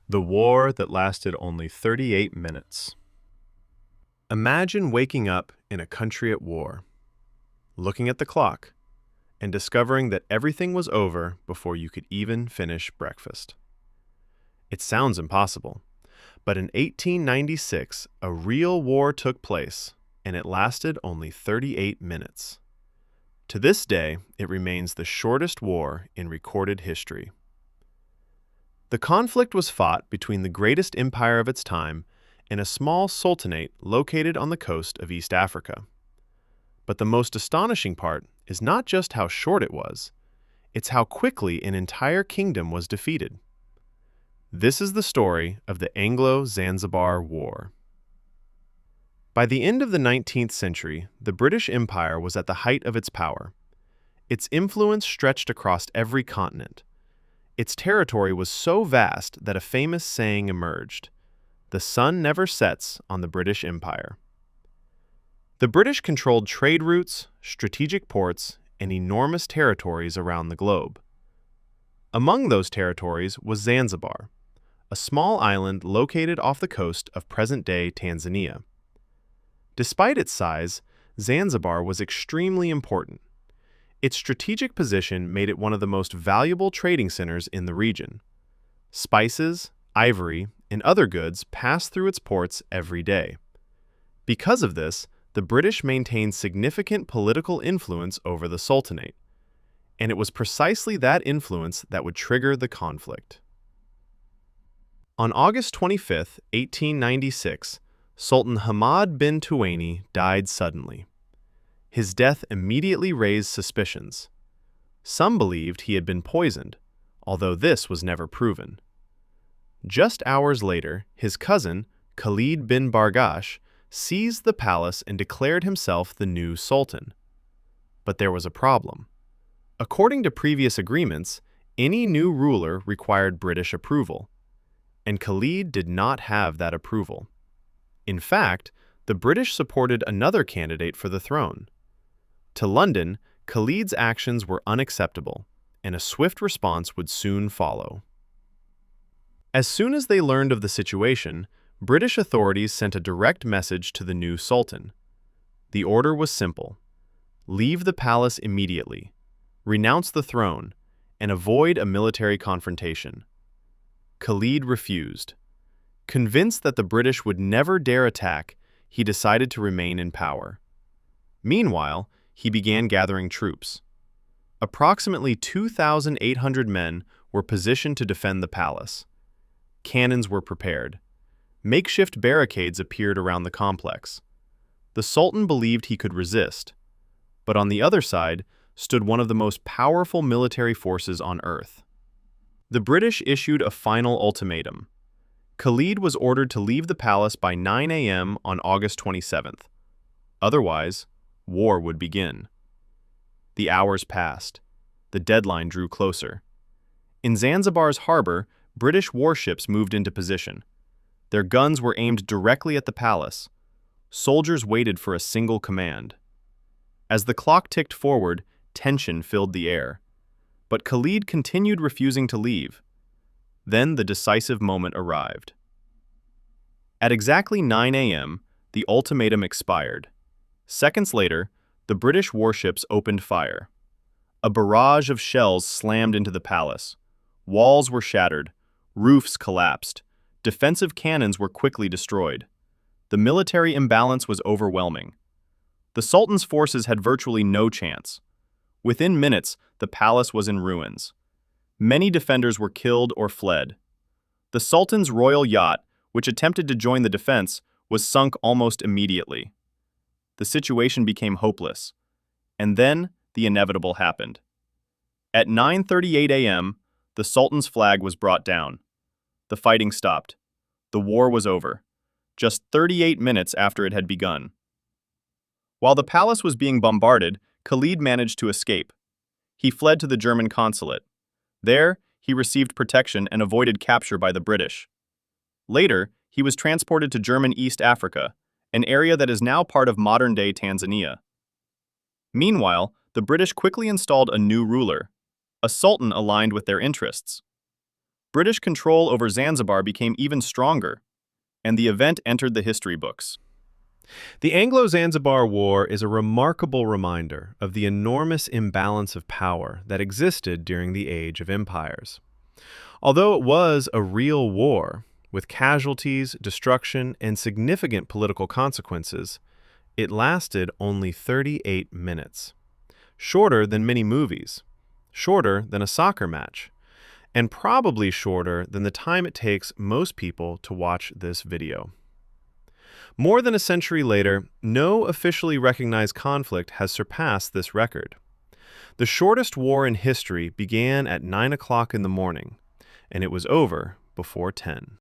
The war that lasted only 38 minutes. Imagine waking up in a country at war, looking at the clock, and discovering that everything was over before you could even finish breakfast. It sounds impossible, but in 1896, a real war took place, and it lasted only 38 minutes. To this day, it remains the shortest war in recorded history. The conflict was fought between the greatest empire of its time and a small sultanate located on the coast of East Africa. But the most astonishing part is not just how short it was, it's how quickly an entire kingdom was defeated. This is the story of the Anglo-Zanzibar War. By the end of the 19th century, the British Empire was at the height of its power. Its influence stretched across every continent. Its territory was so vast that a famous saying emerged: "The sun never sets on the British Empire." The British controlled trade routes, strategic ports, and enormous territories around the globe. Among those territories was Zanzibar, a small island located off the coast of present-day Tanzania. Despite its size, Zanzibar was extremely important. Its strategic position made it one of the most valuable trading centers in the region. Spices, ivory, and other goods passed through its ports every day. Because of this, the British maintained significant political influence over the Sultanate, and it was precisely that influence that would trigger the conflict. On August 25, 1896, Sultan Hamad bin Tuwaini died suddenly. His death immediately raised suspicions. Some believed he had been poisoned, although this was never proven. Just hours later, his cousin, Khalid bin Bargash, seized the palace and declared himself the new sultan. But there was a problem. According to previous agreements, any new ruler required British approval, and Khalid did not have that approval. In fact, the British supported another candidate for the throne. To London, Khalid's actions were unacceptable, and a swift response would soon follow. As soon as they learned of the situation, British authorities sent a direct message to the new sultan. The order was simple: leave the palace immediately, renounce the throne, and avoid a military confrontation. Khalid refused. Convinced that the British would never dare attack, he decided to remain in power. Meanwhile, he began gathering troops. Approximately 2,800 men were positioned to defend the palace. Cannons were prepared. Makeshift barricades appeared around the complex. The Sultan believed he could resist, but on the other side stood one of the most powerful military forces on Earth. The British issued a final ultimatum. Khalid was ordered to leave the palace by 9 a.m. on August 27th. Otherwise, war would begin. The hours passed. The deadline drew closer. In Zanzibar's harbor, British warships moved into position. Their guns were aimed directly at the palace. Soldiers waited for a single command. As the clock ticked forward, tension filled the air. But Khalid continued refusing to leave. Then the decisive moment arrived. At exactly 9 a.m., the ultimatum expired. Seconds later, the British warships opened fire. A barrage of shells slammed into the palace. Walls were shattered. Roofs collapsed. Defensive cannons were quickly destroyed. The military imbalance was overwhelming. The Sultan's forces had virtually no chance. Within minutes, the palace was in ruins. Many defenders were killed or fled. The Sultan's royal yacht, which attempted to join the defense, was sunk almost immediately. The situation became hopeless. And then the inevitable happened. At 9:38 a.m., the Sultan's flag was brought down. The fighting stopped. The war was over, just 38 minutes after it had begun. While the palace was being bombarded, Khalid managed to escape. He fled to the German consulate. There, he received protection and avoided capture by the British. Later, he was transported to German East Africa, an area that is now part of modern-day Tanzania. Meanwhile, the British quickly installed a new ruler, a sultan aligned with their interests. British control over Zanzibar became even stronger, and the event entered the history books. The Anglo-Zanzibar War is a remarkable reminder of the enormous imbalance of power that existed during the Age of Empires. Although it was a real war, with casualties, destruction, and significant political consequences, it lasted only 38 minutes. Shorter than many movies, shorter than a soccer match, and probably shorter than the time it takes most people to watch this video. More than a century later, no officially recognized conflict has surpassed this record. The shortest war in history began at 9 o'clock in the morning, and it was over before 10.